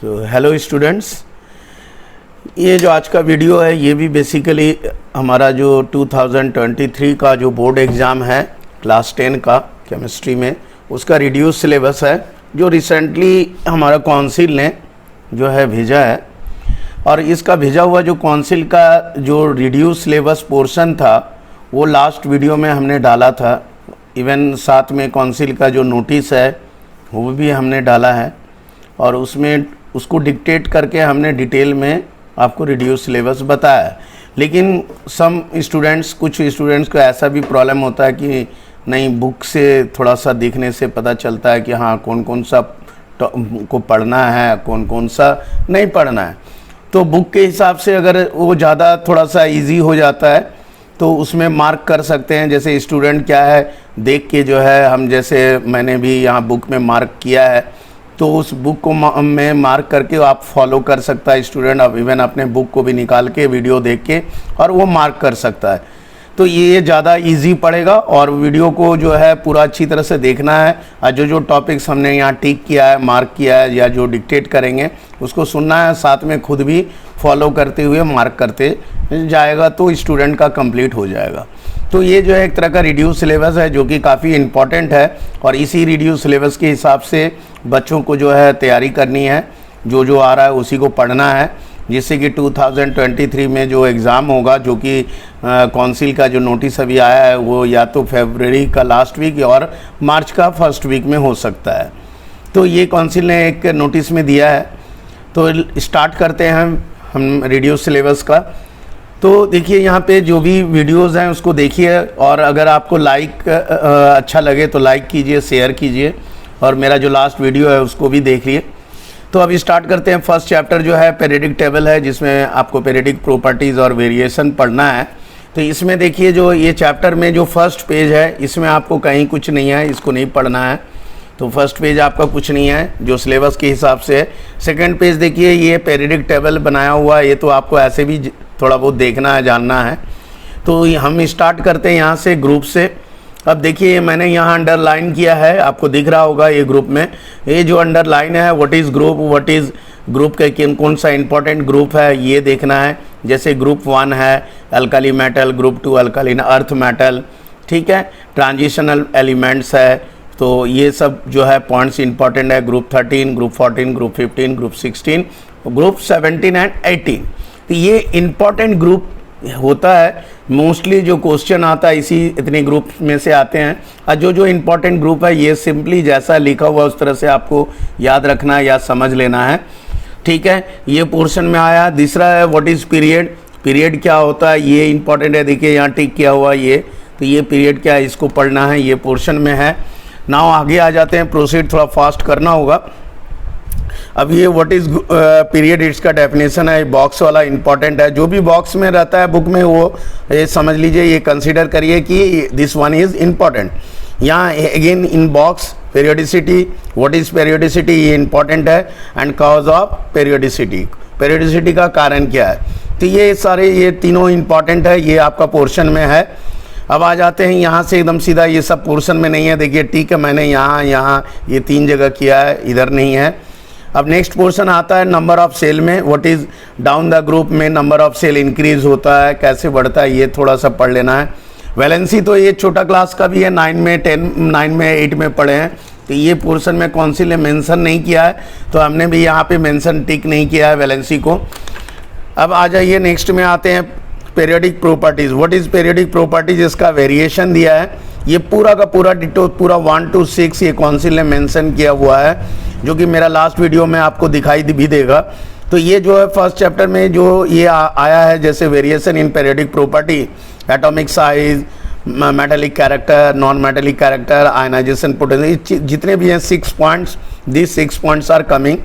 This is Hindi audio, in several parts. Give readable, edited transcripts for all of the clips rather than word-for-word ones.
तो हेलो स्टूडेंट्स, ये जो आज का वीडियो है ये भी बेसिकली हमारा जो 2023 का जो बोर्ड एग्ज़ाम है क्लास 10 का केमिस्ट्री में, उसका रिड्यूस सिलेबस है जो रिसेंटली हमारा काउंसिल ने जो है भेजा है। और इसका भेजा हुआ जो काउंसिल का जो रिड्यूस सिलेबस पोर्शन था वो लास्ट वीडियो में हमने डाला था। इवन साथ में काउंसिल का जो नोटिस है वो भी हमने डाला है और उसमें उसको डिक्टेट करके हमने डिटेल में आपको रिड्यूस सिलेबस बताया है। लेकिन कुछ स्टूडेंट्स को ऐसा भी प्रॉब्लम होता है कि नहीं, बुक से थोड़ा सा देखने से पता चलता है कि हाँ कौन कौन सा को पढ़ना है, कौन कौन सा नहीं पढ़ना है। तो बुक के हिसाब से अगर वो ज़्यादा थोड़ा सा इजी हो जाता है तो उसमें मार्क कर सकते हैं। जैसे स्टूडेंट क्या है देख के जो है हम, जैसे मैंने भी यहाँ बुक में मार्क किया है तो उस बुक को में मार्क करके आप फॉलो कर सकता है स्टूडेंट। अब इवन अपने बुक को भी निकाल के वीडियो देख के और वो मार्क कर सकता है। तो ये ज़्यादा इजी पड़ेगा और वीडियो को जो है पूरा अच्छी तरह से देखना है और जो टॉपिक्स हमने यहाँ टिक किया है, मार्क किया है या जो डिक्टेट करेंगे उसको सुनना है, साथ में खुद भी फॉलो करते हुए मार्क करते जाएगा तो स्टूडेंट का कंप्लीट हो जाएगा। तो ये जो है एक तरह का रिड्यूस सिलेबस है जो कि काफ़ी इम्पॉर्टेंट है और इसी रिड्यूस सिलेबस के हिसाब से बच्चों को जो है तैयारी करनी है। जो आ रहा है उसी को पढ़ना है, जिससे कि 2023 में जो एग्ज़ाम होगा, जो कि काउंसिल का जो नोटिस अभी आया है वो या तो फरवरी का लास्ट वीक और मार्च का फर्स्ट वीक में हो सकता है। तो ये काउंसिल ने एक नोटिस में दिया है। तो स्टार्ट करते हैं हम रिड्यूस सिलेबस का। तो देखिए यहाँ पे जो भी वीडियोज़ हैं उसको देखिए और अगर आपको अच्छा लगे तो लाइक कीजिए, शेयर कीजिए और मेरा जो लास्ट वीडियो है उसको भी देख लिए। तो अभी स्टार्ट करते हैं। फर्स्ट चैप्टर जो है पीरियडिक टेबल है, जिसमें आपको पीरियडिक प्रॉपर्टीज़ और वेरिएशन पढ़ना है। तो इसमें देखिए जो ये चैप्टर में जो फर्स्ट पेज है इसमें आपको कहीं कुछ नहीं है, इसको नहीं पढ़ना है। तो फर्स्ट पेज आपका कुछ नहीं है जो सिलेबस के हिसाब से है। सेकेंड पेज देखिए ये पीरियडिक टेबल बनाया हुआ है, ये तो आपको ऐसे भी थोड़ा बहुत देखना है, जानना है। तो हम स्टार्ट करते हैं यहाँ से ग्रुप से। अब देखिए मैंने यहाँ अंडरलाइन किया है, आपको दिख रहा होगा ये ग्रुप में, ये जो अंडरलाइन है व्हाट इज़ ग्रुप का कौन सा इंपॉर्टेंट ग्रुप है ये देखना है। जैसे ग्रुप 1 है alkali metal, group 2 अल्कालिन earth metal, ठीक है, ट्रांजिशनल एलिमेंट्स है। तो ये सब जो है पॉइंट्स इंपॉर्टेंट है। Group 13, group 14, group 15, group 16, group 17 and 18। तो ये इंपॉर्टेंट ग्रुप होता है। मोस्टली जो क्वेश्चन आता है इतने ग्रुप में से आते हैं और जो इंपॉर्टेंट ग्रुप है ये सिंपली जैसा लिखा हुआ उस तरह से आपको याद रखना है या समझ लेना है, ठीक है। ये पोर्शन में आया। दूसरा है व्हाट इज़ पीरियड क्या होता है, ये इंपॉर्टेंट है। देखिए यहाँ टिक किया हुआ ये, तो ये पीरियड क्या है इसको पढ़ना है, ये पोर्शन में है। नाउ आगे आ जाते हैं, प्रोसीड थोड़ा फास्ट करना होगा। अब ये व्हाट इज़ पीरियड, इसका डेफिनेशन है, बॉक्स वाला इंपॉर्टेंट है। जो भी बॉक्स में रहता है बुक में वो ये समझ लीजिए, ये कंसीडर करिए कि दिस वन इज़ इम्पॉर्टेंट। यहाँ again in box periodicity, what is periodicity ये इंपॉर्टेंट है एंड कॉज ऑफ पीरियोडिसिटी का कारण क्या है। तो ये सारे ये तीनों इंपॉर्टेंट है, ये आपका पोर्शन में है। अब आ जाते हैं यहाँ से एकदम सीधा, ये सब पोर्शन में नहीं है। देखिए ठीक है, मैंने यहाँ ये 3 जगह किया है, इधर नहीं है। अब नेक्स्ट पोर्शन आता है नंबर ऑफ सेल में, what is down the group में नंबर ऑफ सेल इंक्रीज होता है, कैसे बढ़ता है ये थोड़ा सा पढ़ लेना है। वैलेंसी तो ये छोटा क्लास का भी है, 9 में 10, 9 में 8 में पढ़े हैं। तो ये पोर्शन में काउंसिल ने मेंशन नहीं किया है तो हमने भी यहाँ पे मेंशन टिक नहीं किया है वैलेंसी को। अब आ जाइए नेक्स्ट में आते हैं periodic properties. What is periodic properties, इसका वेरिएशन दिया है। ये पूरा का पूरा डिटो पूरा 1 to 6 ये काउंसिल ने मेंशन किया हुआ है, जो कि मेरा लास्ट वीडियो में आपको दिखाई भी देगा। तो ये जो है फर्स्ट चैप्टर में जो ये आया है, जैसे variation in periodic property, atomic size, metallic character, non metallic character, ionisation potential, जितने भी हैं 6 points, this 6 points are coming.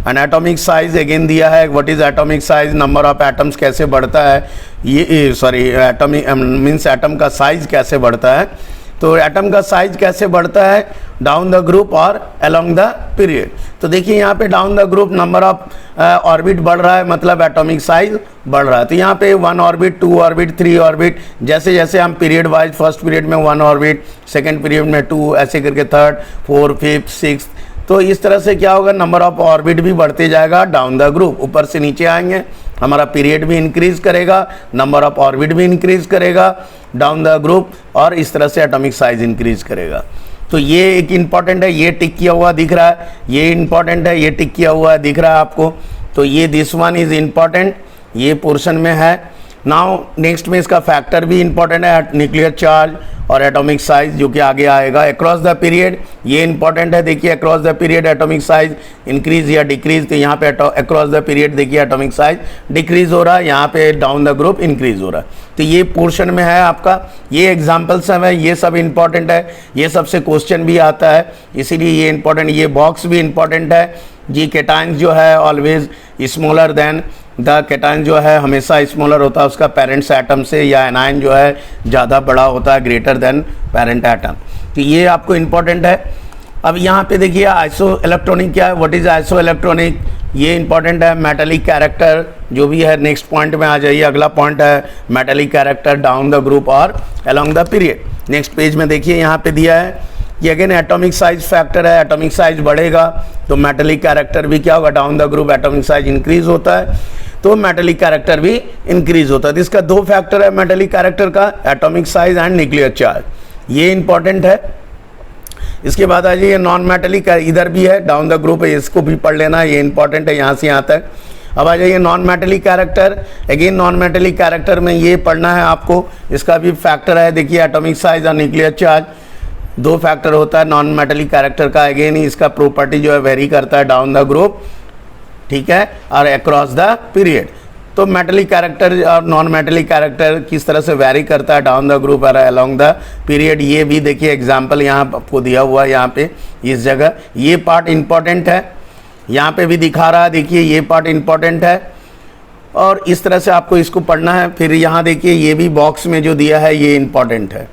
And atomic size again दिया है, what is atomic size, number of atoms कैसे बढ़ता है, ये सॉरी एटॉमिक मीन्स एटम का साइज कैसे बढ़ता है। तो एटम का साइज कैसे बढ़ता है डाउन द ग्रुप और अलोंग द पीरियड। तो देखिए यहाँ पे down the group number of orbit बढ़ रहा है, मतलब एटॉमिक साइज बढ़ रहा है। तो यहाँ पे 1 ऑर्बिट, 2 ऑर्बिट, 3 ऑर्बिट, जैसे जैसे हम पीरियड वाइज फर्स्ट पीरियड में 1 ऑर्बिट, सेकेंड पीरियड में 2, ऐसे करके थर्ड, 4, 5th, 6th, तो इस तरह से क्या होगा, नंबर ऑफ ऑर्बिट भी बढ़ते जाएगा डाउन द ग्रुप, ऊपर से नीचे आएंगे, हमारा पीरियड भी इंक्रीज करेगा, नंबर ऑफ ऑर्बिट भी इंक्रीज करेगा डाउन द ग्रुप, और इस तरह से एटॉमिक साइज इंक्रीज करेगा। तो ये एक इंपॉर्टेंट है, ये टिक किया हुआ दिख रहा है, ये इंपॉर्टेंट है, ये टिक किया हुआ दिख रहा है आपको। तो ये दिस वन इज इंपॉर्टेंट, ये पोर्शन में है। नाउ नेक्स्ट में इसका फैक्टर भी इंपॉर्टेंट है, न्यूक्लियर चार्ज और एटॉमिक साइज, जो कि आगे आएगा। अक्रॉस द पीरियड ये इंपॉर्टेंट है, देखिए across the period atomic size increase या डिक्रीज, तो यहाँ पे अक्रॉस द पीरियड देखिए एटॉमिक साइज डिक्रीज हो रहा है, यहाँ पे डाउन द ग्रुप इंक्रीज हो रहा है। तो ये पोर्शन में है आपका, ये एग्जाम्पल्स हैं, ये सब इंपॉर्टेंट है, ये सबसे क्वेश्चन भी आता है, इसीलिए ये इंपॉर्टेंट। ये बॉक्स भी इंपॉर्टेंट है जी। कैटायंस जो है always smaller than the cation, जो है हमेशा स्मॉलर होता है उसका पेरेंट्स एटम से, या एनायन जो है ज़्यादा बड़ा होता है, ग्रेटर देन पेरेंट एटम। तो ये आपको इंपॉर्टेंट है। अब यहाँ पे देखिए आइसो इलेक्ट्रॉनिक क्या है, व्हाट इज आइसो इलेक्ट्रॉनिक, ये इंपॉर्टेंट है। मेटेलिक कैरेक्टर जो भी है, नेक्स्ट पॉइंट में आ जाइए, अगला पॉइंट है metallic character down the group और along the period. Next page में देखिए यहाँ पे दिया है ये अगेन एटॉमिक साइज फैक्टर है, एटॉमिक साइज बढ़ेगा तो मेटेलिक कैरेक्टर भी क्या होगा, down the group atomic size increase होता है तो मेटेलिक कैरेक्टर भी इंक्रीज होता है। तो इसका दो फैक्टर है मेटेलिक कैरेक्टर का, atomic size and nuclear charge, ये इंपॉर्टेंट है। इसके बाद आ जाइए नॉन मेटेलिक, इधर भी है डाउन द ग्रुप है, इसको भी पढ़ लेना, ये इंपॉर्टेंट है यहाँ से यहाँ तक। अब आ जाइए non metallic character, again non metallic character में ये पढ़ना है आपको, इसका भी फैक्टर है, देखिए एटॉमिक साइज और न्यूक्लियर चार्ज, दो फैक्टर होता है नॉन मेटेलिक कैरेक्टर का। अगेन इसका प्रॉपर्टी जो है वेरी करता है डाउन द ग्रुप, ठीक है, और अक्रॉस द पीरियड। तो मेटेलिक कैरेक्टर और नॉन मेटेलिक कैरेक्टर किस तरह से वेरी करता है डाउन द ग्रुप और अलोंग द पीरियड, ये भी देखिए एग्जांपल यहाँ आपको दिया हुआ है, यहाँ पे इस जगह ये पार्ट इंपॉर्टेंट है, यहाँ पे भी दिखा रहा है, देखिए ये पार्ट इंपॉर्टेंट है और इस तरह से आपको इसको पढ़ना है। फिर यहाँ देखिए ये भी बॉक्स में जो दिया है ये इंपॉर्टेंट है,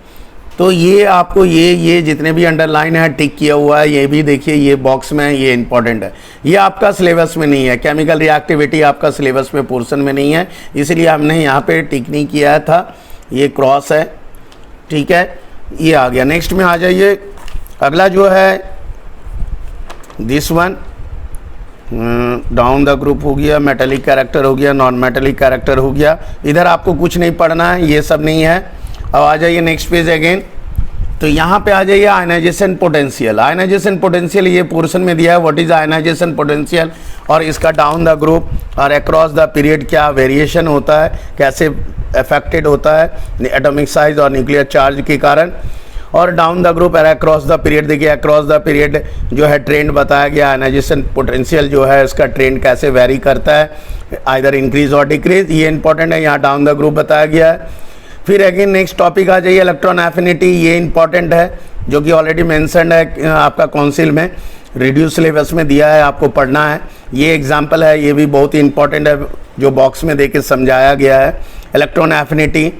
तो ये आपको ये जितने भी अंडरलाइन है टिक किया हुआ है, ये भी देखिए ये बॉक्स में है, ये इंपॉर्टेंट है। ये आपका सिलेबस में नहीं है, केमिकल रिएक्टिविटी आपका सिलेबस में पोर्शन में नहीं है, इसलिए हमने यहाँ पे टिक नहीं किया था, ये क्रॉस है, ठीक है, ये आ गया। नेक्स्ट में आ जाइए, अगला जो है this one down the group हो गया, मेटेलिक कैरेक्टर हो गया, नॉन मेटेलिक कैरेक्टर हो गया। इधर आपको कुछ नहीं पढ़ना है, ये सब नहीं है। अब आ जाइए नेक्स्ट पेज अगेन, तो यहाँ पे आ जाइए आयनाइजेशन पोटेंशियल। आयनाइजेशन पोटेंशियल ये पोर्शन में दिया है, व्हाट इज आयनाइजेशन पोटेंशियल, और इसका डाउन द ग्रुप और अक्रॉस द पीरियड क्या वेरिएशन होता है, कैसे अफेक्टेड होता है एटॉमिक साइज और न्यूक्लियर चार्ज के कारण, और डाउन द ग्रुप और अक्रॉस द पीरियड। देखिए अक्रॉस द पीरियड जो है ट्रेंड बताया गया, आयनाइजेशन पोटेंशियल जो है इसका ट्रेंड कैसे वेरी करता है, आइदर इंक्रीज और डिक्रीज, ये इंपॉर्टेंट है। यहाँ डाउन द ग्रुप बताया गया है। फिर अगेन नेक्स्ट टॉपिक आ जाइए इलेक्ट्रॉन एफिनिटी, ये इंपॉर्टेंट है जो कि ऑलरेडी मेंशन्ड है आपका काउंसिल में, रिड्यूस सिलेबस में दिया है, आपको पढ़ना है। ये एग्जांपल है, ये भी बहुत ही इंपॉर्टेंट है जो बॉक्स में देके समझाया गया है। इलेक्ट्रॉन एफिनिटी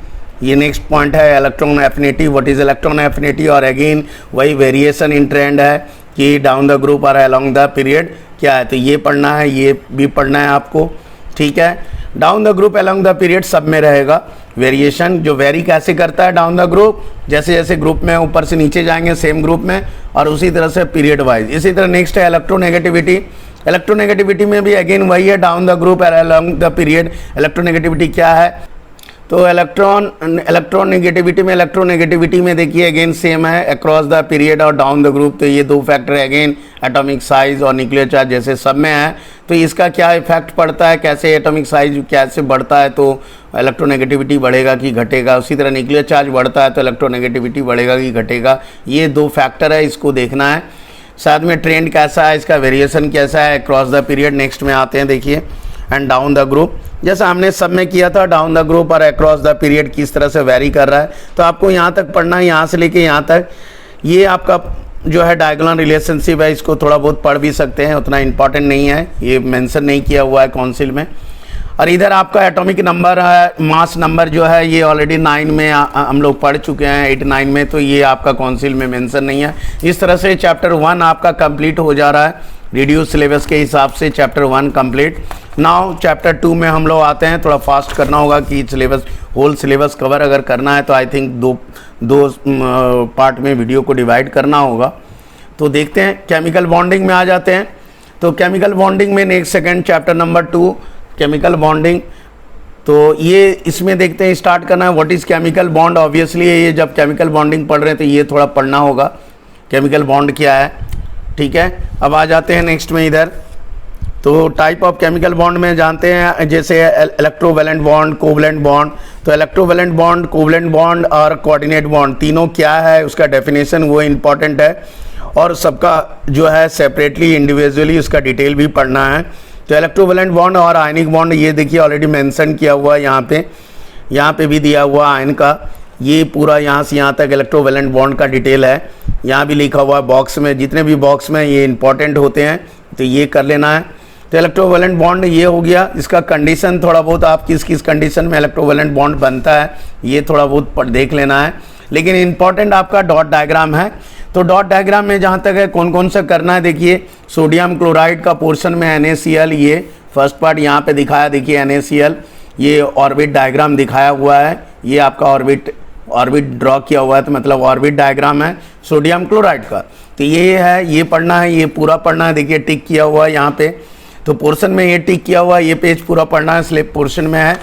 ये नेक्स्ट पॉइंट है, electron affinity, what is electron affinity, और अगेन वही वेरिएशन इन ट्रेंड है कि डाउन द ग्रुप और अलोंग द पीरियड क्या है, तो ये पढ़ना है, ये भी पढ़ना है आपको, ठीक है। Down the group along the period सब में रहेगा वेरिएशन, जो वेरी कैसे करता है डाउन द ग्रुप, जैसे जैसे ग्रुप में ऊपर से नीचे जाएंगे सेम ग्रुप में, और उसी तरह से पीरियड वाइज। इसी तरह नेक्स्ट है इलेक्ट्रोनेगेटिविटी। इलेक्ट्रोनेगेटिविटी में भी अगेन वही है, डाउन द ग्रुप और अलोंग द पीरियड। इलेक्ट्रोनेगेटिविटी क्या है, तो इलेक्ट्रोनेगेटिविटी में देखिए अगेन सेम है, अक्रॉस द पीरियड और डाउन द ग्रुप। तो ये दो फैक्टर अगेन एटॉमिक साइज और न्यूक्लियर चार्ज जैसे सब में है, तो इसका क्या इफेक्ट पड़ता है, कैसे एटॉमिक साइज कैसे बढ़ता है तो इलेक्ट्रोनेगेटिविटी बढ़ेगा कि घटेगा, उसी तरह न्यूक्लियर चार्ज बढ़ता है तो इलेक्ट्रोनेगेटिविटी बढ़ेगा कि घटेगा। ये दो फैक्टर है, इसको देखना है। साथ में ट्रेंड कैसा है, इसका वेरिएशन कैसा है अक्रॉस द पीरियड। नेक्स्ट में आते हैं देखिए, एंड डाउन द ग्रुप, जैसा हमने सब में किया था, डाउन द ग्रुप और अक्रॉस द पीरियड किस तरह से वेरी कर रहा है, तो आपको यहाँ तक पढ़ना है, यहाँ से लेके यहाँ तक। ये आपका जो है डायगोनल रिलेशनशिप है, इसको थोड़ा बहुत पढ़ भी सकते हैं, उतना इंपॉर्टेंट नहीं है, ये मेंशन नहीं किया हुआ है काउंसिल में। और इधर आपका एटॉमिक नंबर है, मास नंबर जो है ये ऑलरेडी 9 में हम लोग पढ़ चुके हैं, 8 9 में, तो ये आपका काउंसिल में मेंशन नहीं है। इस तरह से चैप्टर 1 आपका कंप्लीट हो जा रहा है, रिड्यूस सिलेबस के हिसाब से चैप्टर 1 कंप्लीट। नाउ चैप्टर 2 में हम लोग आते हैं, थोड़ा फास्ट करना होगा कि सिलेबस होल सिलेबस कवर अगर करना है तो आई थिंक दो पार्ट में वीडियो को डिवाइड करना होगा। तो देखते हैं, केमिकल बॉन्डिंग में आ जाते हैं। तो केमिकल बॉन्डिंग में next second chapter number 2 chemical bonding. तो ये इसमें देखते हैं, स्टार्ट करना है what is chemical bond. Obviously ये जब केमिकल बॉन्डिंग पढ़ रहे हैं तो ये थोड़ा पढ़ना होगा, केमिकल बॉन्ड क्या है, ठीक है। अब आ जाते हैं नेक्स्ट में इधर। तो टाइप ऑफ केमिकल बॉन्ड में जानते हैं, जैसे इलेक्ट्रोवैलेंट बॉन्ड, कोवलेंट बॉन्ड। तो इलेक्ट्रोवैलेंट बॉन्ड, कोवलेंट बॉन्ड और कोऑर्डिनेट बॉन्ड, तीनों क्या है उसका डेफिनेशन वो इम्पॉर्टेंट है, और सबका जो है सेपरेटली इंडिविजुअली उसका डिटेल भी पढ़ना है। तो इलेक्ट्रोवैलेंट बॉन्ड और आयनिक बॉन्ड ये देखिए ऑलरेडी मेंशन किया हुआ है यहाँ पे भी दिया हुआ आयन का, ये पूरा यहाँ से यहाँ तक इलेक्ट्रोवैलेंट बॉन्ड का डिटेल है, यहाँ भी लिखा हुआ है बॉक्स में, जितने भी बॉक्स में ये इंपॉर्टेंट होते हैं तो ये कर लेना है। तो इलेक्ट्रोवैलेंट बॉन्ड ये हो गया, इसका कंडीशन थोड़ा बहुत आप किस किस कंडीशन में इलेक्ट्रोवैलेंट बॉन्ड बनता है ये थोड़ा बहुत देख लेना है। लेकिन इंपॉर्टेंट आपका डॉट डायग्राम है। तो डॉट डायग्राम में जहाँ तक है कौन कौन सा करना है, देखिए सोडियम क्लोराइड का पोर्शन में NaCl, ये फर्स्ट पार्ट यहाँ पे दिखाया, देखिए NaCl, ये ऑर्बिट डायग्राम दिखाया हुआ है, ये आपका ऑर्बिट ड्रॉ किया हुआ है, तो मतलब ऑर्बिट डायग्राम है सोडियम क्लोराइड का। तो ये है, ये पढ़ना है, ये पूरा पढ़ना है, देखिए टिक किया हुआ है यहाँ पे, तो पोर्शन में ये टिक किया हुआ है, ये पेज पूरा पढ़ना है, स्लिप पोर्शन में है।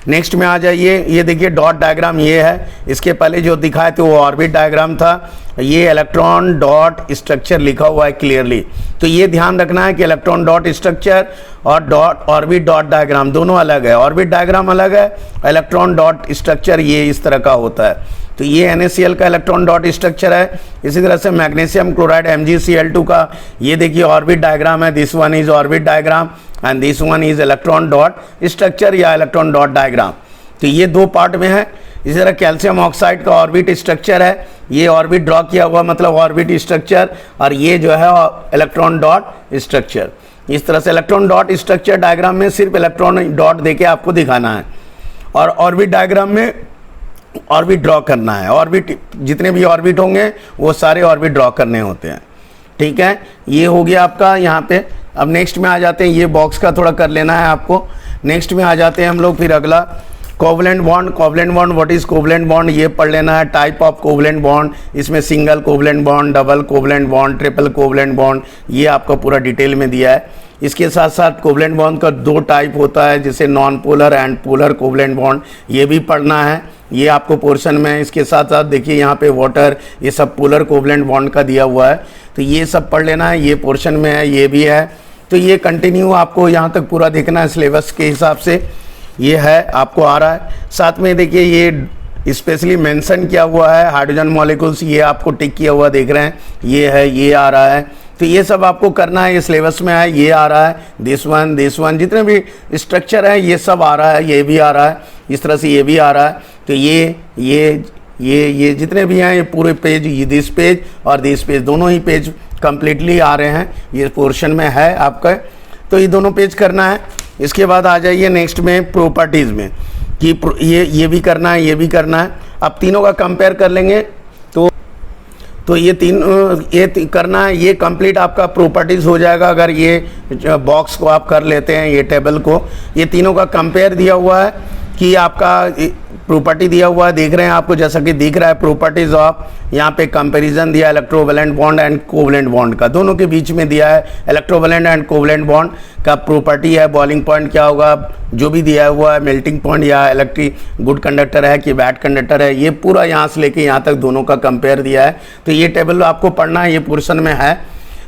नेक्स्ट में आ जाइए, ये देखिए डॉट डायग्राम ये है, इसके पहले जो दिखाए थे वो ऑर्बिट डायग्राम था, ये इलेक्ट्रॉन डॉट स्ट्रक्चर लिखा हुआ है क्लियरली। तो ये ध्यान रखना है कि इलेक्ट्रॉन डॉट स्ट्रक्चर और डॉट ऑर्बिट डॉट डायग्राम दोनों अलग है, ऑर्बिट डायग्राम अलग है, इलेक्ट्रॉन डॉट स्ट्रक्चर ये इस तरह का होता है। तो ये NaCl का इलेक्ट्रॉन डॉट स्ट्रक्चर है। इसी तरह से मैग्नीशियम क्लोराइड MgCl2 का ये देखिए ऑर्बिट डायग्राम है, this one is orbit diagram and this one is electron dot structure या इलेक्ट्रॉन डॉट डायग्राम। तो ये दो पार्ट में है। इसी तरह कैल्शियम ऑक्साइड का ऑर्बिट स्ट्रक्चर है, ये ऑर्बिट ड्रॉ किया हुआ मतलब ऑर्बिट स्ट्रक्चर, और ये जो है इलेक्ट्रॉन डॉट स्ट्रक्चर। इस तरह से इलेक्ट्रॉन डॉट स्ट्रक्चर डायग्राम में सिर्फ इलेक्ट्रॉन डॉट देके आपको दिखाना है, और ऑर्बिट डायग्राम में ऑर्बिट ड्रॉ करना है। ऑर्बिट जितने भी ऑर्बिट होंगे वो सारे ऑर्बिट ड्रॉ करने होते हैं, ठीक है। ये हो गया आपका यहाँ पे। अब नेक्स्ट में आ जाते हैं, ये बॉक्स का थोड़ा कर लेना है आपको। नेक्स्ट में आ जाते हैं हम लोग फिर अगला, covalent bond. Covalent bond, what is covalent bond ये पढ़ लेना है। टाइप ऑफ कोवलेंट बॉन्ड, इसमें single covalent bond, double covalent bond, triple covalent bond, ये आपका पूरा डिटेल में दिया है। इसके साथ साथ कोवलेंट बॉन्ड का दो टाइप होता है, जैसे non polar and polar covalent bond, ये भी पढ़ना है, ये आपको पोर्शन में। इसके साथ साथ देखिए यहाँ पे वाटर, ये सब पोलर कोवलेंट बॉन्ड का दिया हुआ है, तो ये सब पढ़ लेना है, ये पोर्शन में है, ये भी है। तो ये कंटिन्यू आपको यहाँ तक पूरा देखना है सिलेबस के हिसाब से, ये है आपको आ रहा है। साथ में देखिए ये स्पेशली मेंशन किया हुआ है हाइड्रोजन मॉलिक्यूल्स, ये आपको टिक किया हुआ देख रहे हैं, ये है, ये आ रहा है। तो ये सब आपको करना है, ये सिलेबस में है, ये आ रहा है, दिस वन जितने भी स्ट्रक्चर है ये सब आ रहा है, ये भी आ रहा है, इस तरह से ये भी आ रहा है। तो ये जितने भी हैं ये पूरे पेज, ये दिस पेज और दिस पेज दोनों ही पेज कंप्लीटली आ रहे हैं, ये पोर्शन में है आपका। तो ये दोनों पेज करना है। इसके बाद आ जाइए नेक्स्ट में प्रॉपर्टीज़ में, कि ये भी करना है, ये भी करना है। अब तीनों का कंपेयर कर लेंगे, तो ये करना है, ये कंप्लीट आपका प्रॉपर्टीज़ हो जाएगा अगर ये बॉक्स को आप कर लेते हैं, ये टेबल को। ये तीनों का कंपेयर दिया हुआ है कि आपका प्रॉपर्टी दिया हुआ है, देख रहे हैं आपको, जैसा कि दिख रहा है प्रॉपर्टीज ऑफ, यहाँ पे कंपैरिजन दिया है electrovalent bond and covalent bond का, दोनों के बीच में दिया है इलेक्ट्रोवैलेंट एंड कोवलेंट बॉन्ड का प्रॉपर्टी है, बॉइलिंग पॉइंट क्या होगा, जो भी दिया हुआ है, मेल्टिंग पॉइंट या इलेक्ट्रिक गुड कंडक्टर है कि बैड कंडक्टर है, ये पूरा यहाँ से लेके यहाँ तक दोनों का कंपेयर दिया है। तो ये टेबल आपको पढ़ना है, ये पोर्शन में है,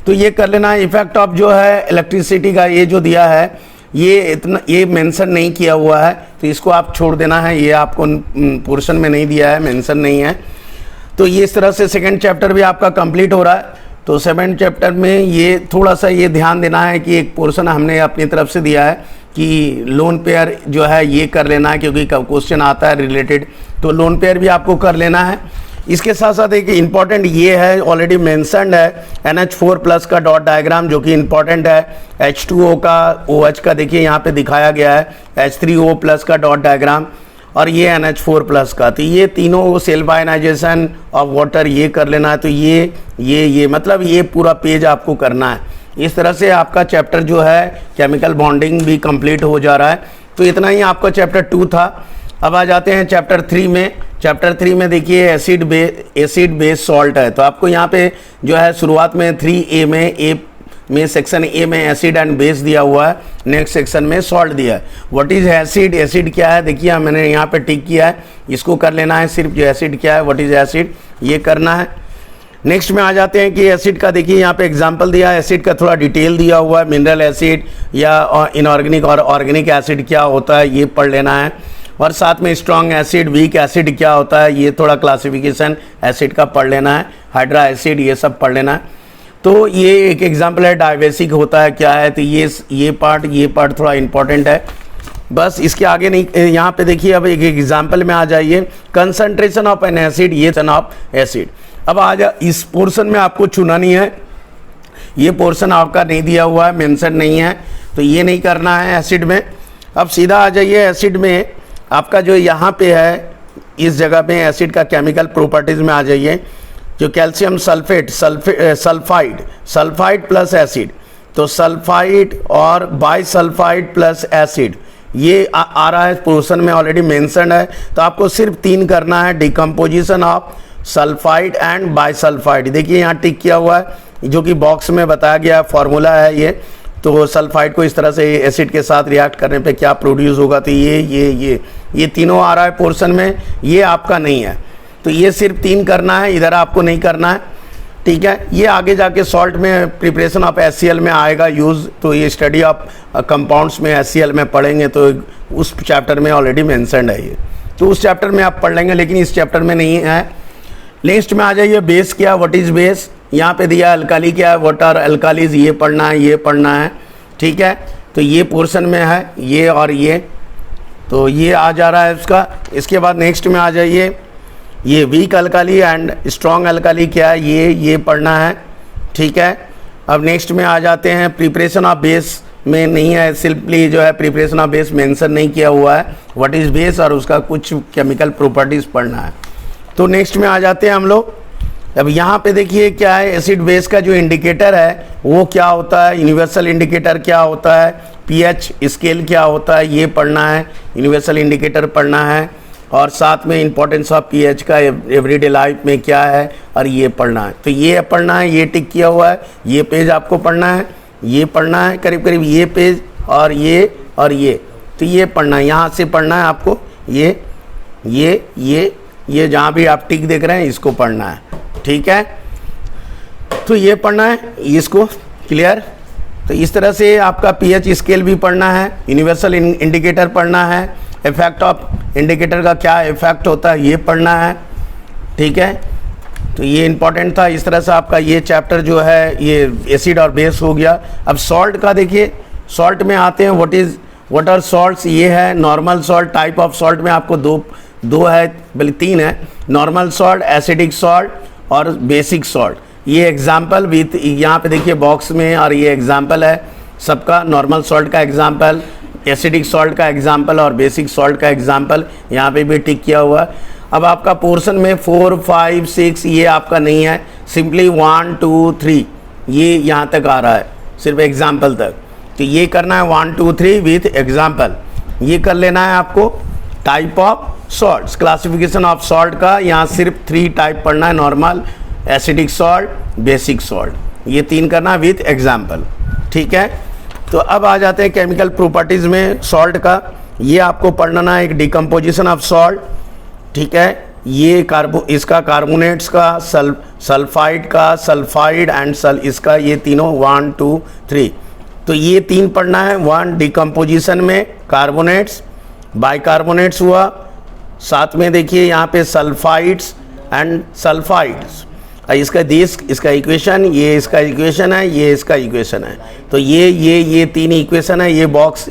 तो ये कर लेना है। इफेक्ट ऑफ जो है इलेक्ट्रिसिटी का ये जो दिया है ये मेंशन नहीं किया हुआ है, तो इसको आप छोड़ देना है, ये आपको पोर्शन में नहीं दिया है, मेंशन नहीं है। तो ये इस तरह से सेकंड चैप्टर भी आपका कंप्लीट हो रहा है। तो सेकंड चैप्टर में ये थोड़ा सा ये ध्यान देना है कि एक पोर्शन हमने अपनी तरफ से दिया है कि लोन पेयर जो है ये कर लेना है, क्योंकि क्वेश्चन आता है रिलेटेड, तो लोन पेयर भी आपको कर लेना है। इसके साथ साथ एक इम्पॉर्टेंट ये है, ऑलरेडी मेंशन्ड है, NH4+ का डॉट डायग्राम जो कि इम्पॉर्टेंट है। H2O का, OH का देखिए यहाँ पे दिखाया गया है, H3O+ का डॉट डायग्राम, और ये NH4+ का। तो ये तीनों सेल्फ आयनाइजेशन ऑफ वाटर ये कर लेना है। तो ये मतलब ये पूरा पेज आपको करना है। इस तरह से आपका चैप्टर जो है केमिकल बॉन्डिंग भी कंप्लीट हो जा रहा है। तो इतना ही आपका चैप्टर 2 था। अब आ जाते हैं चैप्टर 3 में। चैप्टर 3 में देखिए एसिड बेस सॉल्ट है। तो आपको यहाँ पे जो है शुरुआत में 3A में सेक्शन ए में एसिड एंड बेस दिया हुआ है, नेक्स्ट सेक्शन में सॉल्ट दिया है। व्हाट इज एसिड, एसिड क्या है, देखिए मैंने यहाँ पे टिक किया है, इसको कर लेना है सिर्फ, जो एसिड क्या है, व्हाट इज एसिड, ये करना है। नेक्स्ट में आ जाते हैं कि एसिड का देखिए यहाँ पे एग्जांपल दिया है, एसिड का थोड़ा डिटेल दिया हुआ है, मिनरल एसिड या इनऑर्गेनिक और ऑर्गेनिक एसिड क्या होता है ये पढ़ लेना है, और साथ में स्ट्रॉन्ग एसिड, वीक एसिड क्या होता है, ये थोड़ा क्लासिफिकेशन एसिड का पढ़ लेना है, हाइड्रा एसिड ये सब पढ़ लेना है। तो ये एक एग्जांपल है, डायबेसिक होता है क्या है, तो ये पार्ट थोड़ा इंपॉर्टेंट है, बस इसके आगे नहीं। यहाँ पे देखिए अब एक एग्जांपल में आ जाइए, कंसंट्रेशन ऑफ एन एसिड, ये ऑफ एसिड। अब इस पोर्शन में आपको चुना नहीं है, ये पोर्शन आपका नहीं दिया हुआ है, मेंशन नहीं है, तो ये नहीं करना है एसिड में। अब सीधा आ जाइए एसिड में, आपका जो यहाँ पे है इस जगह पे एसिड का केमिकल प्रॉपर्टीज में आ जाइए। जो कैल्शियम सल्फाइड प्लस एसिड, तो सल्फाइड और बाइसल्फाइड प्लस एसिड ये आ रहा है पोर्शन में, ऑलरेडी मेंशन है। तो आपको सिर्फ 3 करना है, decomposition of sulphide and bisulphide. देखिए यहाँ टिक किया हुआ है, जो कि बॉक्स में बताया गया फॉर्मूला है ये। तो सल्फाइड को इस तरह से एसिड के साथ रिएक्ट करने पे क्या प्रोड्यूस होगा, तो ये तीनों आ रहा है पोर्शन में, ये आपका नहीं है। तो ये सिर्फ 3 करना है, इधर आपको नहीं करना है, ठीक है। ये आगे जाके सॉल्ट में प्रिपरेशन ऑफ HCl में आएगा यूज़, तो ये स्टडी ऑफ कंपाउंड्स में HCl में पढ़ेंगे, तो उस चैप्टर में ऑलरेडी मेंशन्ड है ये, तो उस चैप्टर में आप पढ़ लेंगे, लेकिन इस चैप्टर में नहीं है। नेक्स्ट में आ जाइए, बेस क्या, व्हाट इज़ बेस, यहाँ पे दिया अल्काली क्या है, व्हाट आर अल्कालीज, ये पढ़ना है, ये पढ़ना है, ठीक है। तो ये पोर्शन में है ये और ये, तो ये आ जा रहा है उसका। इसके बाद नेक्स्ट में आ जाइए, ये weak alkali and strong alkali क्या है, ये पढ़ना है, ठीक है। अब नेक्स्ट में आ जाते हैं, प्रिपरेशन ऑफ बेस में नहीं है, सिंपली जो है प्रिपरेशन ऑफ बेस मेंशन नहीं किया हुआ है, व्हाट इज़ बेस और उसका कुछ केमिकल प्रॉपर्टीज़ पढ़ना है। तो नेक्स्ट में आ जाते हैं हम लोग। अब यहाँ पे देखिए क्या है, एसिड बेस का जो इंडिकेटर है वो क्या होता है, यूनिवर्सल इंडिकेटर क्या होता है, पीएच स्केल क्या होता है, ये पढ़ना है, यूनिवर्सल इंडिकेटर पढ़ना है, और साथ में इंपॉर्टेंस ऑफ पीएच का एवरीडे लाइफ में क्या है, और ये पढ़ना है। तो ये पढ़ना है, ये टिक किया हुआ है, ये पेज आपको पढ़ना है, ये पढ़ना है, करीब करीब ये पेज और ये, तो ये पढ़ना है, यहाँ से पढ़ना है आपको, ये जहाँ भी आप टिक देख रहे हैं इसको पढ़ना है, ठीक है। तो ये पढ़ना है, इसको क्लियर। तो इस तरह से आपका पीएच स्केल भी पढ़ना है, यूनिवर्सल इंडिकेटर पढ़ना है, इफेक्ट ऑफ इंडिकेटर का क्या इफेक्ट होता है ये पढ़ना है, ठीक है। तो ये इंपॉर्टेंट था। इस तरह से आपका ये चैप्टर जो है ये एसिड और बेस हो गया। अब सॉल्ट का देखिए, सॉल्ट में आते हैं, व्हाट आर सॉल्ट्स, ये है normal salt. Type of salt में आपको दो है, बल्कि 3 है, नॉर्मल सॉल्ट, एसिडिक सॉल्ट और बेसिक सॉल्ट। ये एग्जाम्पल विथ यहाँ पे देखिए बॉक्स में, और ये एग्जाम्पल है सबका, नॉर्मल सॉल्ट का एग्जाम्पल, एसिडिक सॉल्ट का एग्जाम्पल और बेसिक सॉल्ट का एग्जाम्पल, यहाँ पे भी टिक किया हुआ है। अब आपका पोर्शन में 4, 5, 6 ये आपका नहीं है, सिंपली 1, 2, 3 ये यहाँ तक आ रहा है, सिर्फ एग्जाम्पल तक। तो ये करना है 1, 2, 3 विथ एग्जाम्पल, ये कर लेना है आपको। Type of salts, classification of salt का यहाँ सिर्फ 3 टाइप पढ़ना है, normal, acidic salt, basic salt, ये 3 करना विथ एग्जाम्पल, ठीक है। तो अब आ जाते हैं केमिकल प्रॉपर्टीज़ में सॉल्ट का, ये आपको पढ़ना है, एक डिकम्पोजिशन ऑफ सॉल्ट, ठीक है। ये इसका कार्बोनेट्स का, सल्फाइड का, सल्फाइड एंड इसका, ये तीनों 1, 2, 3, तो ये 3 पढ़ना है। 1 डिकम्पोजिशन में कार्बोनेट्स, बाइकार्बोनेट्स हुआ, साथ में देखिए यहाँ पे सल्फाइड्स एंड सल्फाइड्स, इसका इक्वेशन, ये इसका इक्वेशन है, ये इसका इक्वेशन है। तो ये 3 इक्वेशन है, ये बॉक्स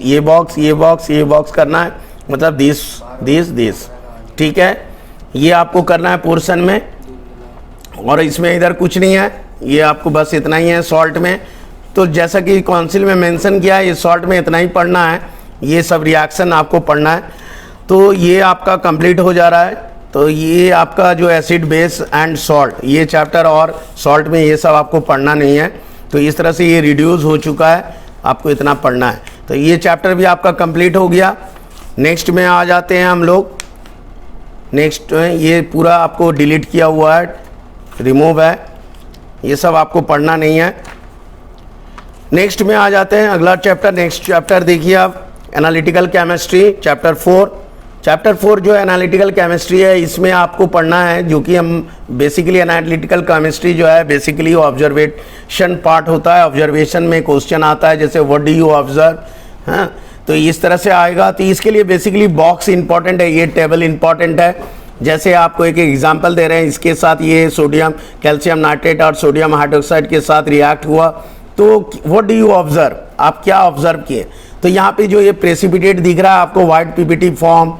करना है, मतलब दिस, ठीक है। ये आपको करना है पोर्शन में, और इसमें इधर कुछ नहीं है, ये आपको बस इतना ही है सॉल्ट में। तो जैसा कि काउंसिल में मेंशन किया है, ये सॉल्ट में इतना ही पढ़ना है, ये सब रिएक्शन आपको पढ़ना है। तो ये आपका कंप्लीट हो जा रहा है। तो ये आपका जो एसिड बेस एंड सॉल्ट, ये चैप्टर, और सॉल्ट में ये सब आपको पढ़ना नहीं है। तो इस तरह से ये रिड्यूस हो चुका है, आपको इतना पढ़ना है। तो ये चैप्टर भी आपका कंप्लीट हो गया। नेक्स्ट में आ जाते हैं हम लोग नेक्स्ट ये पूरा आपको डिलीट किया हुआ है, रिमूव है, ये सब आपको पढ़ना नहीं है। नेक्स्ट में आ जाते हैं अगला चैप्टर। नेक्स्ट चैप्टर देखिए आप, एनालिटिकल केमिस्ट्री चैप्टर 4। चैप्टर 4 जो एनालिटिकल केमिस्ट्री है, इसमें आपको पढ़ना है, जो कि हम बेसिकली एनालिटिकल केमिस्ट्री जो है बेसिकली ऑब्जर्वेशन पार्ट होता है। ऑब्जर्वेशन में क्वेश्चन आता है जैसे व्हाट डू यू ऑब्जर्व, हाँ, तो इस तरह से आएगा। तो इसके लिए बेसिकली बॉक्स इंपॉर्टेंट है, ये टेबल इंपॉर्टेंट है। जैसे आपको एक एग्जांपल दे रहे हैं, इसके साथ ये सोडियम कैल्शियम नाइट्रेट और सोडियम हाइड्रोक्साइड के साथ रिएक्ट हुआ, तो व्हाट डू यू ऑब्जर्व, आप क्या ऑब्जर्व किए। तो यहाँ पे जो ये प्रेसिपिटेट दिख रहा है आपको वाइट पीपीटी फॉर्म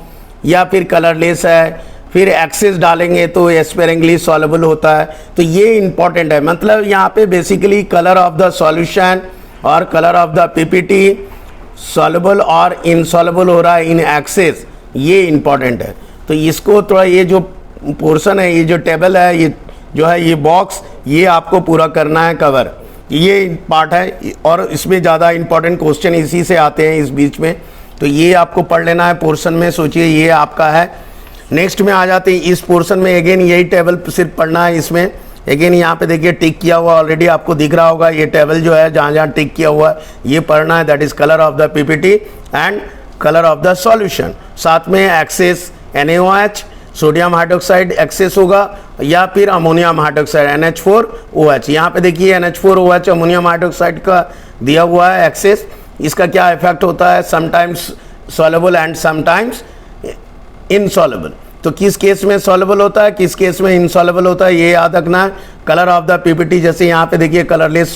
या फिर कलरलेस है, फिर एक्सेस डालेंगे तो स्पेरिंगली सॉल्युबल होता है, तो ये इंपॉर्टेंट है। मतलब यहाँ पे basically colour of the solution और colour of the PPT soluble और इनसॉल्युबल हो रहा है इन एक्सेस, ये इंपॉर्टेंट है। तो इसको थोड़ा ये जो पोर्शन है, ये जो टेबल है, ये जो है ये बॉक्स, ये आपको पूरा करना है कवर, ये पार्ट है। और इसमें ज़्यादा इंपॉर्टेंट क्वेश्चन इसी से आते हैं इस बीच में, तो ये आपको पढ़ लेना है पोर्शन में। सोचिए ये आपका है। नेक्स्ट में आ जाते हैं इस पोर्शन में, अगेन यही टेबल सिर्फ पढ़ना है इसमें। अगेन यहाँ पे देखिए टिक किया हुआ ऑलरेडी आपको दिख रहा होगा, ये टेबल जो है जहाँ जहाँ टिक किया हुआ है ये पढ़ना है, that is colour of the PPT and colour of the solution. साथ में excess NaOH, sodium hydroxide excess होगा, या फिर अमोनियम हाइड्रोक्साइड NH4OH। यहाँ पे देखिए NH4OH अमोनियम हाइड्रोक्साइड का दिया हुआ है एक्सेस। इसका क्या इफेक्ट होता है, sometimes soluble and sometimes insoluble. तो किस केस में सॉल्युबल होता है, किस केस में इनसॉल्युबल होता है, ये याद रखना है। कलर ऑफ द पीपीटी, जैसे यहाँ पे देखिए कलरलेस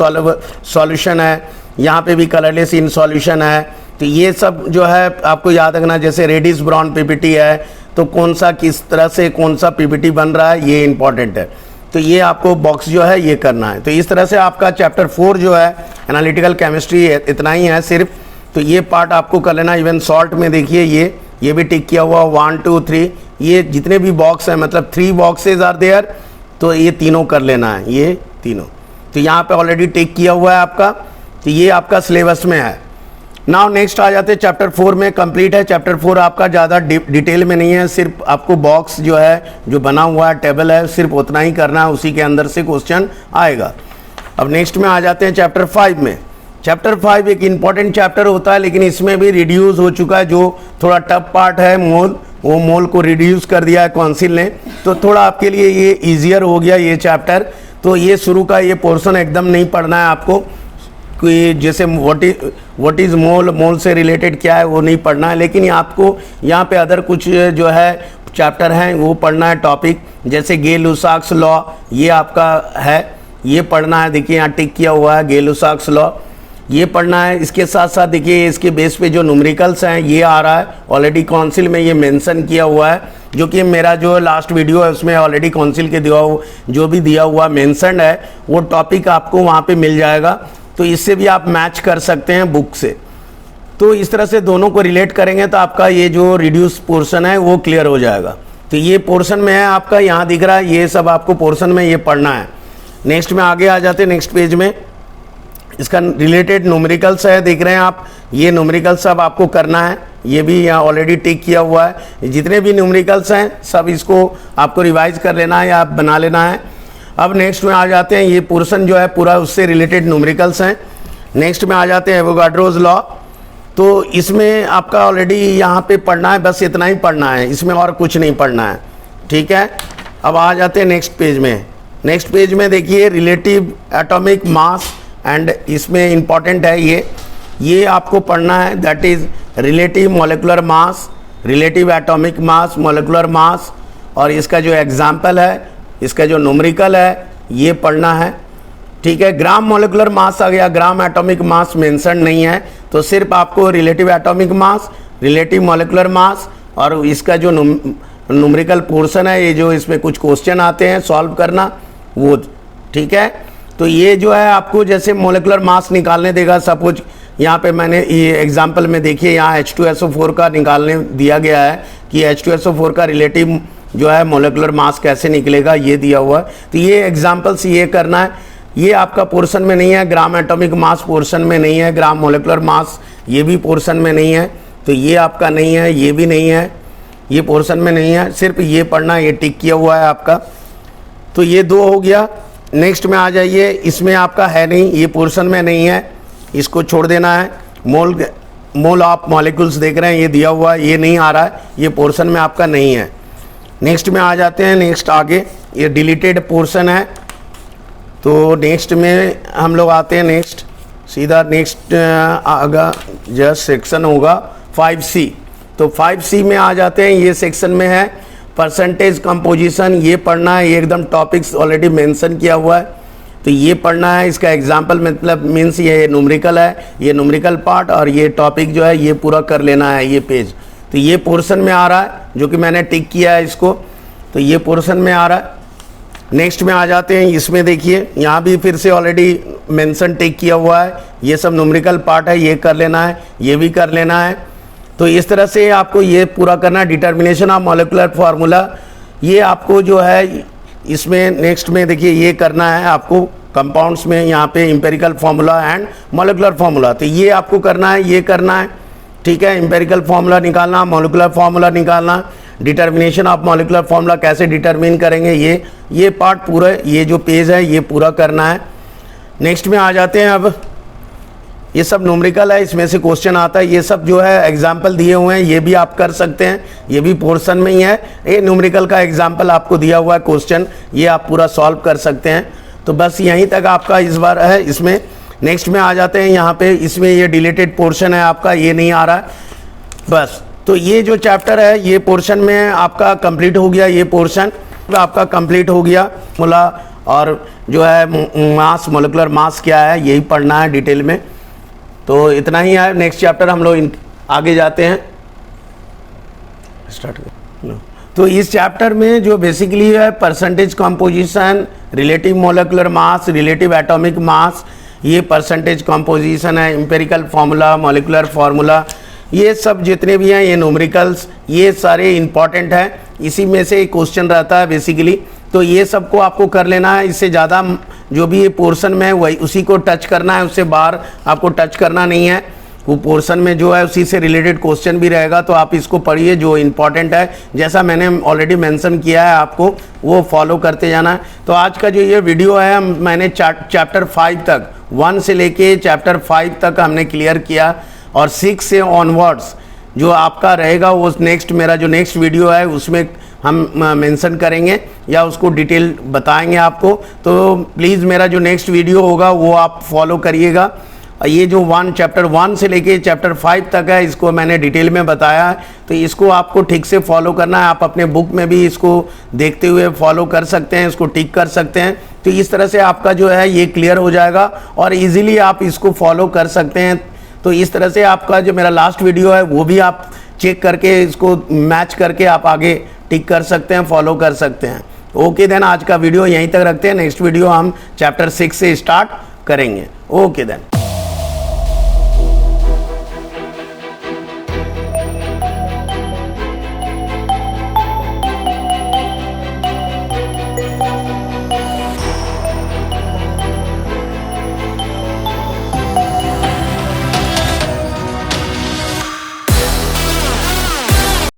सॉल्यूशन है, यहाँ पे भी कलरलेस इन सॉल्यूशन है, तो ये सब जो है आपको याद रखना। जैसे रेडिश ब्राउन पीपीटी है, तो कौन सा किस तरह से कौन सा पीपीटी बन रहा है, ये इंपॉर्टेंट है। तो ये आपको बॉक्स जो है ये करना है। तो इस तरह से आपका चैप्टर 4 जो है एनालिटिकल केमिस्ट्री इतना ही है सिर्फ। तो ये पार्ट आपको कर लेना। इवन सॉल्ट में देखिए ये भी टिक किया हुआ 1 2 3, ये जितने भी बॉक्स हैं, मतलब 3 बॉक्सेज आर देयर, तो ये तीनों कर लेना है, ये तीनों। तो यहाँ पे ऑलरेडी टिक किया हुआ है आपका, तो ये आपका सिलेबस में है। नाउ नेक्स्ट आ जाते हैं चैप्टर 4 में, कंप्लीट है चैप्टर 4 आपका, ज़्यादा डिटेल में नहीं है, सिर्फ आपको बॉक्स जो है जो बना हुआ है टेबल है, सिर्फ उतना ही करना है, उसी के अंदर से क्वेश्चन आएगा। अब नेक्स्ट में आ जाते हैं चैप्टर 5 में। चैप्टर 5 एक इंपॉर्टेंट चैप्टर होता है, लेकिन इसमें भी रिड्यूस हो चुका है। जो थोड़ा टफ पार्ट है मोल, वो मोल को रिड्यूस कर दिया है काउंसिल ने, तो थोड़ा आपके लिए ये ईजियर हो गया ये चैप्टर। तो ये शुरू का ये पोर्शन एकदम नहीं पढ़ना है आपको, कि जैसे व्हाट इज़ मोल, मोल से रिलेटेड क्या है वो नहीं पढ़ना है। लेकिन आपको यहाँ पे अदर कुछ जो है चैप्टर हैं वो पढ़ना है टॉपिक, जैसे गे-लुसाक्स लॉ, ये आपका है, ये पढ़ना है। देखिए यहाँ टिक किया हुआ है गे-लुसाक्स लॉ, ये पढ़ना है। इसके साथ साथ देखिए इसके बेस पे जो न्यूमेरिकल्स हैं ये आ रहा है, ऑलरेडी काउंसिल में ये मेंशन किया हुआ है, जो कि मेरा जो लास्ट वीडियो है उसमें ऑलरेडी काउंसिल के दिया हुआ जो भी दिया हुआ मेंशन है वो टॉपिक आपको वहाँ पे मिल जाएगा। तो इससे भी आप मैच कर सकते हैं बुक से। तो इस तरह से दोनों को रिलेट करेंगे तो आपका ये जो रिड्यूस पोर्शन है वो क्लियर हो जाएगा। तो ये पोर्शन में है आपका, यहाँ दिख रहा है, ये सब आपको पोर्शन में ये पढ़ना है। नेक्स्ट में आगे आ जाते हैं, नेक्स्ट पेज में इसका रिलेटेड न्यूमेरिकल्स है, देख रहे हैं आप, ये न्यूमेरिकल्स सब आपको करना है। ये भी यहाँ ऑलरेडी टिक किया हुआ है, जितने भी न्यूमेरिकल्स हैं सब इसको आपको रिवाइज कर लेना है या आप बना लेना है। अब नेक्स्ट में आ जाते हैं, ये पोर्शन जो है पूरा उससे रिलेटेड न्यूमेरिकल्स हैं। नेक्स्ट में आ जाते हैं एवोगाड्रोज लॉ। तो इसमें आपका ऑलरेडी यहाँ पे पढ़ना है, बस इतना ही पढ़ना है, इसमें और कुछ नहीं पढ़ना है, ठीक है। अब आ जाते हैं नेक्स्ट पेज में। नेक्स्ट पेज में देखिए रिलेटिव एटॉमिक मास एंड इसमें इंपॉर्टेंट है ये आपको पढ़ना है, that is relative molecular mass, relative atomic mass, molecular mass, और इसका जो एग्जाम्पल है, इसका जो न्यूमेरिकल है ये पढ़ना है, ठीक है। ग्राम मॉलिक्यूलर मास आ गया, ग्राम एटॉमिक मास मेंशन नहीं है, तो सिर्फ आपको relative atomic mass, relative molecular mass और इसका जो न्यूमेरिकल पोर्शन है, ये जो इसमें कुछ क्वेश्चन आते हैं सॉल्व करना वो, ठीक है। तो ये जो है आपको जैसे मॉलिक्यूलर मास निकालने देगा, सपोज यहाँ पे मैंने ये एग्जांपल में देखिए यहाँ H2SO4 का निकालने दिया गया है कि H2SO4 का रिलेटिव जो है मॉलिक्यूलर मास कैसे निकलेगा, ये दिया हुआ है। तो ये एग्जांपल्स ये करना है, ये आपका पोर्शन में नहीं है, ग्राम एटॉमिक मास पोर्शन में नहीं है, ग्राम मॉलिक्यूलर मास ये भी पोर्शन में नहीं है, तो ये आपका नहीं है, ये भी नहीं है, ये पोर्शन में नहीं है, सिर्फ ये पढ़ना, ये टिक किया हुआ है आपका। तो ये 2 हो गया। नेक्स्ट में आ जाइए, इसमें आपका है नहीं, ये पोर्शन में नहीं है, इसको छोड़ देना है। मोल ऑफ मॉलिक्यूल्स देख रहे हैं, ये दिया हुआ है, ये नहीं आ रहा है, ये पोर्शन में आपका नहीं है। नेक्स्ट में आ जाते हैं, नेक्स्ट आगे ये डिलीटेड पोर्शन है। तो नेक्स्ट में हम लोग आते हैं, नेक्स्ट सीधा नेक्स्ट आगा जस्ट सेक्शन होगा 5C। तो 5C में आ जाते हैं, ये सेक्शन में है परसेंटेज कंपोजिशन, ये पढ़ना है, ये एकदम टॉपिक्स ऑलरेडी मेंशन किया हुआ है, तो ये पढ़ना है। इसका एग्जाम्पल मतलब मीन्स ये न्यूमेरिकल है, ये न्यूमेरिकल पार्ट, और ये टॉपिक जो है ये पूरा कर लेना है, ये पेज। तो ये पोर्शन में आ रहा है, जो कि मैंने टिक किया है इसको, तो ये पोर्शन में आ रहा है। नेक्स्ट में आ जाते हैं, इसमें देखिए यहाँ भी फिर से ऑलरेडी मेंशन टिक किया हुआ है, ये सब न्यूमेरिकल पार्ट है, ये कर लेना है, ये भी कर लेना है। तो इस तरह से आपको ये पूरा करना है। डिटर्मिनेशन ऑफ मॉलिक्यूलर फार्मूला, ये आपको जो है इसमें नेक्स्ट में देखिए ये करना है आपको कंपाउंड्स में, यहाँ पे empirical formula and molecular formula, तो ये आपको करना है, ये करना है, ठीक है। एम्पिरिकल फार्मूला निकालना, मॉलिक्यूलर फार्मूला निकालना, डिटर्मिनेशन ऑफ मॉलिक्यूलर फार्मूला कैसे डिटरमिन करेंगे, ये पार्ट पूरा, ये जो पेज है ये पूरा करना है। नेक्स्ट में आ जाते हैं, अब ये सब न्यूमेरिकल है, इसमें से क्वेश्चन आता है, ये सब जो है एग्जाम्पल दिए हुए हैं, ये भी आप कर सकते हैं, ये भी पोर्शन में ही है। ये न्यूमेरिकल का एग्जाम्पल आपको दिया हुआ है क्वेश्चन, ये आप पूरा सॉल्व कर सकते हैं। तो बस यहीं तक आपका इस बार है इसमें। नेक्स्ट में आ जाते हैं, यहाँ पे इसमें ये डिलीटेड पोर्शन है आपका, ये नहीं आ रहा है बस। तो ये जो चैप्टर है ये पोर्शन में आपका कंप्लीट हो गया, ये पोर्शन आपका कंप्लीट हो गया। मोला और जो है मास, मोलिकुलर मास क्या है, यही पढ़ना है डिटेल में। तो इतना ही है। नेक्स्ट चैप्टर हम लोग आगे जाते हैं, स्टार्ट करें। तो इस चैप्टर में जो बेसिकली है percentage composition, relative molecular mass, relative atomic mass, ये परसेंटेज कंपोजिशन है, एम्पिरिकल फार्मूला, मोलिकुलर फार्मूला, ये सब जितने भी हैं ये न्यूमेरिकल्स, ये सारे इंपॉर्टेंट हैं। इसी में से एक क्वेश्चन रहता है बेसिकली, तो ये सबको आपको कर लेना है। इससे ज़्यादा जो भी ये पोर्शन में है वही उसी को टच करना है, उससे बाहर आपको टच करना नहीं है। वो पोर्शन में जो है उसी से रिलेटेड क्वेश्चन भी रहेगा, तो आप इसको पढ़िए जो इम्पॉर्टेंट है, जैसा मैंने ऑलरेडी मेंशन किया है आपको वो फॉलो करते जाना है। तो आज का जो ये वीडियो है मैंने चैप्टर 5 तक, 1 से लेके चैप्टर 5 तक हमने क्लियर किया, और 6 से ऑनवर्ड्स जो आपका रहेगा वो नेक्स्ट, मेरा जो नेक्स्ट वीडियो है उसमें हम मेंशन करेंगे या उसको डिटेल बताएंगे आपको। तो प्लीज़ मेरा जो नेक्स्ट वीडियो होगा वो आप फॉलो करिएगा। ये जो चैप्टर 1 से लेके चैप्टर 5 तक है, इसको मैंने डिटेल में बताया है, तो इसको आपको ठीक से फॉलो करना है। आप अपने बुक में भी इसको देखते हुए फॉलो कर सकते हैं, इसको टिक कर सकते हैं। तो इस तरह से आपका जो है ये क्लियर हो जाएगा और ईजिली आप इसको फॉलो कर सकते हैं। तो इस तरह से आपका जो मेरा लास्ट वीडियो है वो भी आप चेक करके इसको मैच करके आप आगे टिक कर सकते हैं, फॉलो कर सकते हैं। ओके देन, आज का वीडियो यहीं तक रखते हैं। नेक्स्ट वीडियो हम चैप्टर 6 से स्टार्ट करेंगे। Okay then.